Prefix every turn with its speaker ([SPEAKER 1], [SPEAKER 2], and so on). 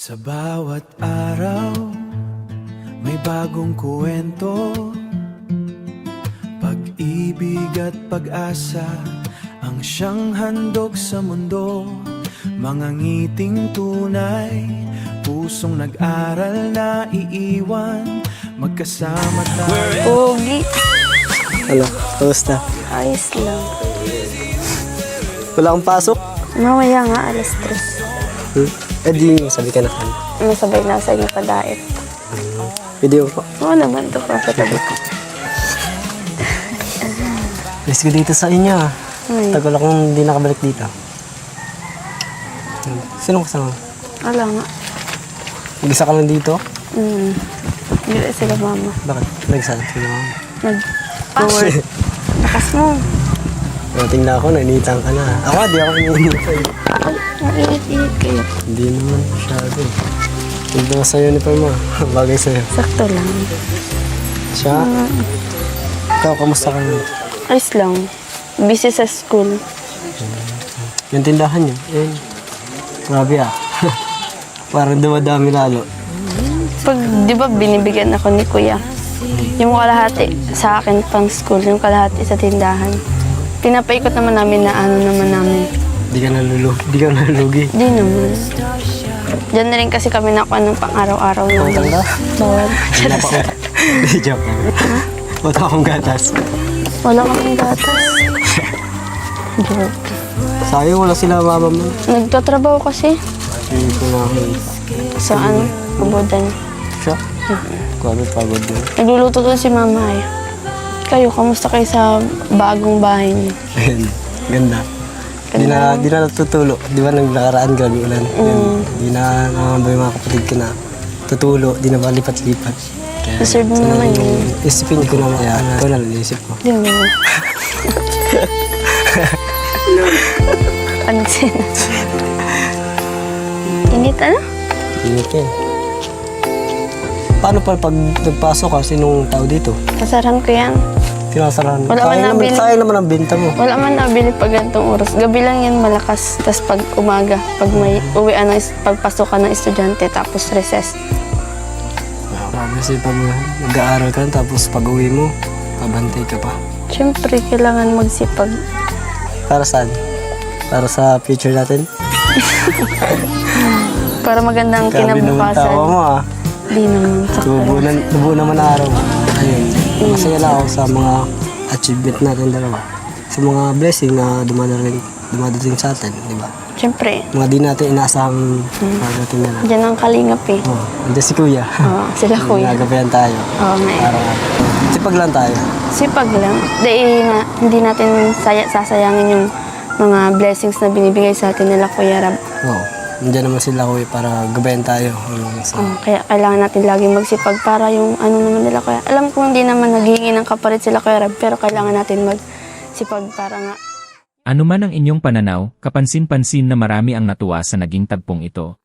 [SPEAKER 1] Sa bawat araw, may bagong kwento. Pag-ibig at pag-asa ang siyang handog sa mundo. Mga ngiting tunay, pusong nag-aral na iiwan. Magkasama tayo.
[SPEAKER 2] Pogi.
[SPEAKER 3] Ano? Kamusta?
[SPEAKER 2] Ayos lang.
[SPEAKER 3] Wala kang pasok?
[SPEAKER 2] Mamaya nga, alas 3.
[SPEAKER 3] Eh di, sabi ka na kan.
[SPEAKER 2] Masabay na sa inyo pa-diet.
[SPEAKER 3] Video po.
[SPEAKER 2] Oo naman to pa sa tabi ko.
[SPEAKER 3] Let's go dito sa inyo.
[SPEAKER 2] Ay,
[SPEAKER 3] Tagal akong hindi nakabalik dito. Sino kasama?
[SPEAKER 2] wala nga.
[SPEAKER 3] Mag-isa ka lang dito?
[SPEAKER 2] Hindi sila mama.
[SPEAKER 3] Bakit? Nag-isa sila mama.
[SPEAKER 2] Nag-work. Lakas mo.
[SPEAKER 3] Nating na ako, nainitan ka na. Ako, di ako iniinitan.
[SPEAKER 2] Ay, mainit-init kayo.
[SPEAKER 3] Hindi naman masyado. Hindi naman sa uniform mo. Bagay sa'yo.
[SPEAKER 2] Sakto lang.
[SPEAKER 3] Siya? Ikaw, kamusta ka na?
[SPEAKER 2] Ayos lang. Busy sa school.
[SPEAKER 3] Yung tindahan niyo? Eh, grabe ah. Parang dumadami lalo.
[SPEAKER 2] Pag, di ba, binibigyan ako ni kuya. Yung kalahati sa akin pang school, yung kalahati sa tindahan. Pinapaikot naman namin na ano naman namin.
[SPEAKER 3] Di ka nalulugi.
[SPEAKER 2] Di naman. Diyan na rin kasi kami nakuha ng pang-araw-araw namin.
[SPEAKER 3] Tanda?
[SPEAKER 2] Bawal.
[SPEAKER 3] Hindi na pa Di, joke lang. Wala akong gatas.
[SPEAKER 2] Wala kaming gatas. Joke.
[SPEAKER 3] Sayang wala sila mama mo.
[SPEAKER 2] Nagtatrabaho kasi
[SPEAKER 3] Hindi ko na
[SPEAKER 2] sa ano, kabudan.
[SPEAKER 3] siya. Grabe pagod din.
[SPEAKER 2] Nagluluto doon si mama eh. Kayo, kamusta kayo sa bagong bahay niyo?
[SPEAKER 3] Ayun, ganda. Di na natutulo. Di ba naglakaraan grabe ulan. Di na naman ba yung mga kapatid ko na tutulo. Di na ba lipat-lipat. Kaya,
[SPEAKER 2] Deserve mo naman yun.
[SPEAKER 3] isipin ko naman. Kaya ito na lang iisip ko.
[SPEAKER 2] Di mo. Ano sila? Init ano?
[SPEAKER 3] Init yan. Paano pa pag nagpasok ka, sinong tao dito?
[SPEAKER 2] Kasaran ko yan.
[SPEAKER 3] Sinasarahan mo.
[SPEAKER 2] Wala man nabili.
[SPEAKER 3] Sayang naman ang binta mo.
[SPEAKER 2] Wala man nabili pag ganitong oras. Gabi lang yan malakas. Tapos pag umaga, pag may uwian ng pagpasok ka ng estudyante, tapos recess.
[SPEAKER 3] Grabe kasi pag nag-aaral ka tapos pag uwi mo, pabantay ka pa.
[SPEAKER 2] Siyempre, kailangan magsipag.
[SPEAKER 3] Para saan? Para sa future natin?
[SPEAKER 2] Para magandang
[SPEAKER 3] Grabe naman tawa
[SPEAKER 2] kinabukasan.
[SPEAKER 3] mo ah.
[SPEAKER 2] Di naman.
[SPEAKER 3] Tubo naman na araw. Ayun. Masaya lang ako sa mga achievement natin dalawa. Sa mga blessing na dumadating sa atin, di ba?
[SPEAKER 2] Siyempre,
[SPEAKER 3] Mga di natin inaasahang pagdating na lang.
[SPEAKER 2] dyan ang kalingap eh.
[SPEAKER 3] Oh, hindi si Kuya.
[SPEAKER 2] Oo, sila kuya.
[SPEAKER 3] Nagabayan tayo.
[SPEAKER 2] Oo nga eh.
[SPEAKER 3] Araw-araw. Sipag lang tayo.
[SPEAKER 2] Sipag lang. Hindi natin sasayangin yung mga blessings na binibigay sa atin nila Kuya Rab.
[SPEAKER 3] Oo. Nandiyan naman sila Kuya para gabayan tayo.
[SPEAKER 2] Kaya kailangan natin laging magsipag para yung ano naman nila Kuya. Alam ko hindi naman naghihingi ng kapalit sila Kuya Rab, pero kailangan natin magsipag para nga.
[SPEAKER 4] Ano man ang inyong pananaw, kapansin-pansin na marami ang natuwa sa naging tagpong ito.